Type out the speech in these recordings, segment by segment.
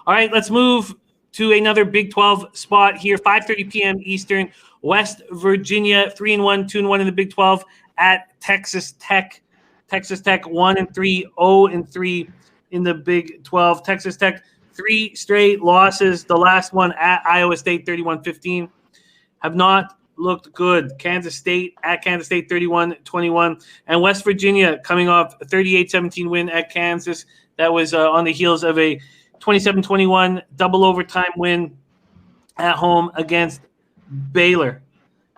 All right, let's move to another Big 12 spot here. 5:30 p.m. Eastern. West Virginia 3-1, 2-1 in the Big 12 at Texas Tech. Texas Tech 1-3, 0-3 in the Big 12. Texas Tech 3 straight losses. The last one at Iowa State 31-15. Have not looked good. Kansas State at Kansas State 31-21. And West Virginia coming off a 38-17 win at Kansas. That was on the heels of a 27-21 double overtime win at home against Baylor.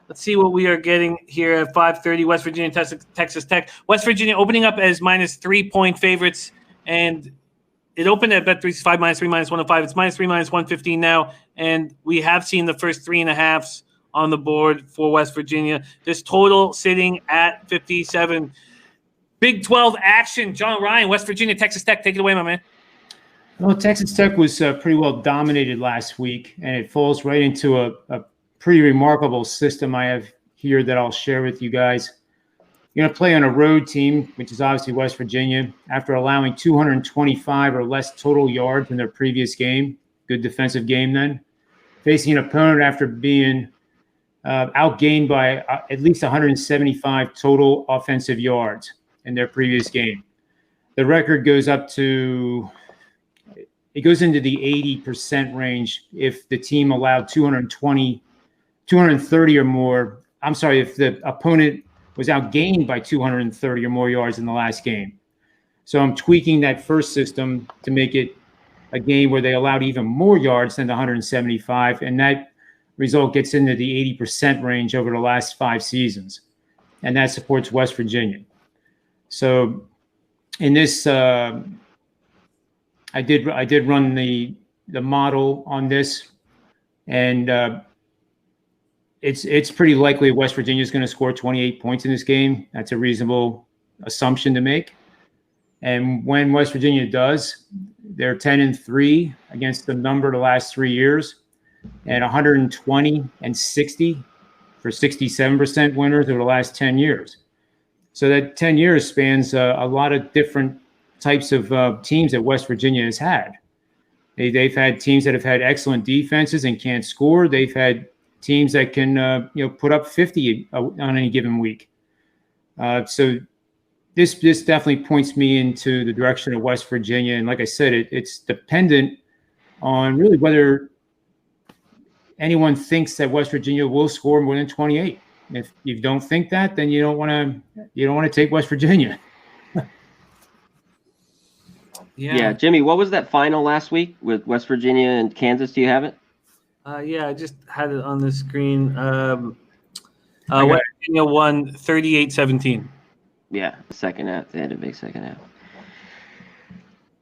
Let's see what we are getting here at 5:30. West Virginia, Texas Tech. West Virginia opening up as minus 3-point favorites, and it opened at Bet365 minus 3, minus 105. It's minus 3, minus 115 now, and we have seen the first 3.5s on the board for West Virginia. This total sitting at 57. Big 12 action. John Ryan, West Virginia, Texas Tech. Take it away, my man. Well, Texas Tech was pretty well dominated last week, and it falls right into a pretty remarkable system I have here that I'll share with you guys. You're going to play on a road team, which is obviously West Virginia, after allowing 225 or less total yards in their previous game. Good defensive game then. Facing an opponent after being outgained by at least 175 total offensive yards in their previous game. The record goes up to – it goes into the 80% range if the team allowed 230 or more. I'm sorry, if the opponent was outgained by 230 or more yards in the last game. So I'm tweaking that first system to make it a game where they allowed even more yards than the 175, and that result gets into the 80% range over the last 5 seasons, and that supports West Virginia. So in this, I did run the model on this, and it's pretty likely West Virginia is going to score 28 points in this game. That's a reasonable assumption to make. And when West Virginia does, they're 10-3 against the number the last 3 years, and 120-60 for 67% winners over the last 10 years. So that 10 years spans a lot of different types of teams that West Virginia has had. They've had teams that have had excellent defenses and can't score. They've had teams that can put up 50 on any given week. So this definitely points me into the direction of West Virginia. And like I said, it's dependent on really whether anyone thinks that West Virginia will score more than 28. If you don't think that, then you don't want to take West Virginia. Yeah, Jimmy, what was that final last week with West Virginia and Kansas? Do you have it? Yeah, I just had it on the screen. West Virginia won 38-17. Yeah, second half. They had a big second half.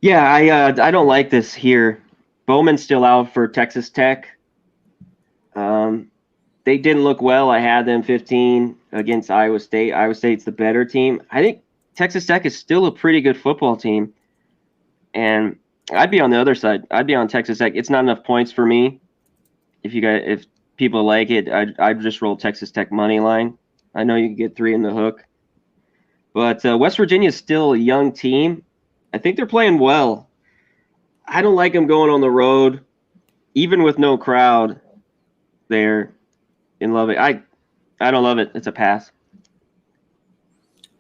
Yeah, I don't like this here. Bowman's still out for Texas Tech. They didn't look well. I had them 15 against Iowa State. Iowa State's the better team. I think Texas Tech is still a pretty good football team. And I'd be on the other side. I'd be on Texas Tech. It's not enough points for me. If people like it, I'd just roll Texas Tech money line. I know you can get 3 in the hook. But West Virginia is still a young team. I think they're playing well. I don't like them going on the road, even with no crowd there in Lubbock. I don't love it. It's a pass.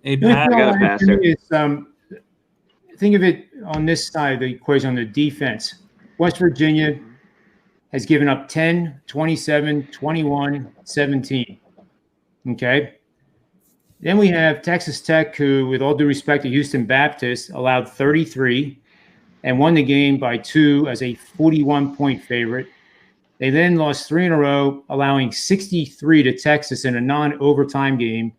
A pass. I got a pass there. Think of it on this side of the equation, on the defense. West Virginia has given up 10, 27, 21, 17. Okay? Then we have Texas Tech, who, with all due respect to Houston Baptist, allowed 33 and won the game by 2 as a 41-point favorite. They then lost 3 in a row, allowing 63 to Texas in a non-overtime game,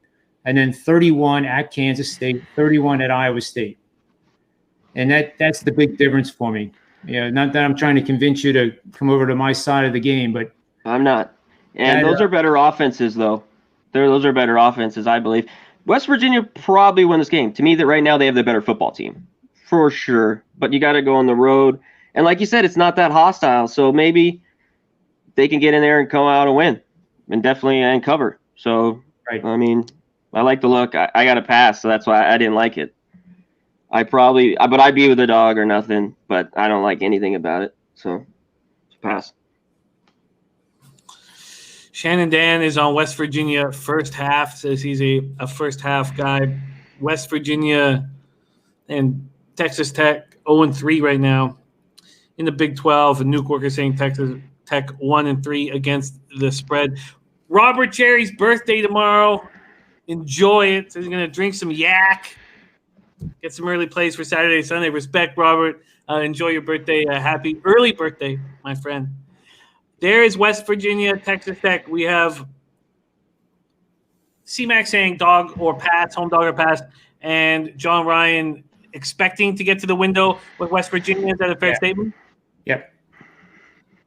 and then 31 at Kansas State, 31 at Iowa State. And that's the big difference for me. Not that I'm trying to convince you to come over to my side of the game, but I'm not. And those are better offenses, though. Those are better offenses, I believe. West Virginia probably win this game. To me, that right now they have the better football team, for sure. But you got to go on the road, and like you said, it's not that hostile. So maybe they can get in there and come out and win, and definitely cover. So right. I mean, I like the look. I got to pass, so that's why I didn't like it. But I'd be with the dog or nothing, but I don't like anything about it. So pass. Shannon Dan is on West Virginia first half, says he's a first half guy. West Virginia and Texas Tech 0-3 right now in the Big 12. And Nuke Worker saying Texas Tech 1-3 against the spread. Robert Cherry's birthday tomorrow. Enjoy it. So he's going to drink some yak, get some early plays for Saturday, Sunday. Respect, Robert. Enjoy your birthday. Happy early birthday, my friend. There is West Virginia, Texas Tech. We have CMac saying dog or pass, home dog or pass, and John Ryan expecting to get to the window with West Virginia. Is that a fair statement? Yep.